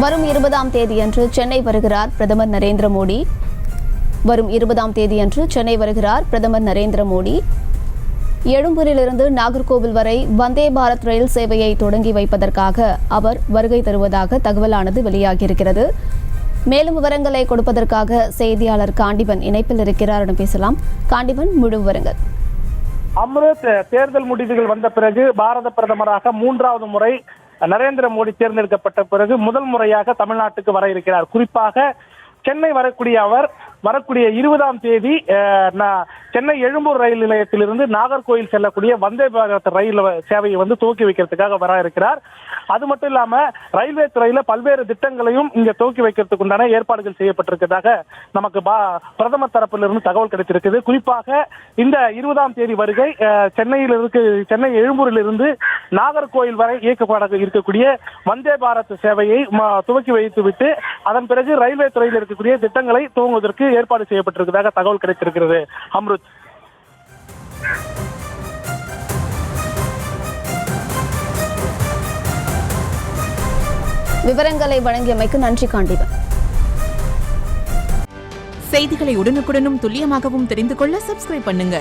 வரும் 20ஆம் தேதியன்று சென்னை வருகிறார் பிரதமர் நரேந்திர மோடி. வரும் 20ஆம் தேதியன்று சென்னை வருகிறார் பிரதமர் நரேந்திர மோடி. எழும்பூரிலிருந்து நாகர்கோவில் வரை வந்தே பாரத் ரயில் சேவையை தொடங்கி வைப்பதற்காக அவர் வருகை தருவதாக தகவலானது வெளியாகியிருக்கிறது. மேலும் விவரங்களை கொடுப்பதற்காக செய்தியாளர் காண்டிபன் இணைப்பில் இருக்கிறார். பேசலாம். காண்டிபன், முழு விவரங்கள். அம்ருத், தேர்தல் முடிவுகள் வந்த பிறகு பாரத பிரதமராக 3வது முறை நரேந்திர மோடி தேர்ந்தெடுக்கப்பட்ட பிறகு முதல் முறையாக தமிழ்நாட்டுக்கு வர இருக்கிறார். குறிப்பாக சென்னை வரக்கூடிய அவர் வரக்கூடிய 20ஆம் தேதி சென்னை எழும்பூர் ரயில் நிலையத்திலிருந்து நாகர்கோவில் செல்லக்கூடிய வந்தே பாரத் ரயில் சேவையை துவக்கி வைக்கிறதுக்காக வர இருக்கிறார். அது மட்டும் இல்லாம ரயில்வே துறையில பல்வேறு திட்டங்களையும் இங்க துவக்கி வைக்கிறதுக்கு உண்டான ஏற்பாடுகள் செய்யப்பட்டிருக்கிறதாக நமக்கு பிரதமர் தரப்பிலிருந்து தகவல் கிடைத்திருக்குது. குறிப்பாக இந்த 20ஆம் தேதி வருகை சென்னை எழும்பூரில் இருந்து நாகர்கோவில் வரை இயக்கப்பட இருக்கக்கூடிய வந்தே பாரத் சேவையை துவக்கி வைத்துவிட்டு அதன் பிறகு ரயில்வே துறையில் இருக்கக்கூடிய திட்டங்களை துவங்குவதற்கு ஏற்பாடு செய்யப்பட்டிருக்கிறதாக தகவல் கிடைத்திருக்கிறது. அம்ருத், விவரங்களை வழங்கியமைக்கு நன்றி காண்டிபன். செய்திகளை உடனுக்குடனும் துல்லியமாகவும் தெரிந்து கொள்ள சப்ஸ்கிரைப் பண்ணுங்க.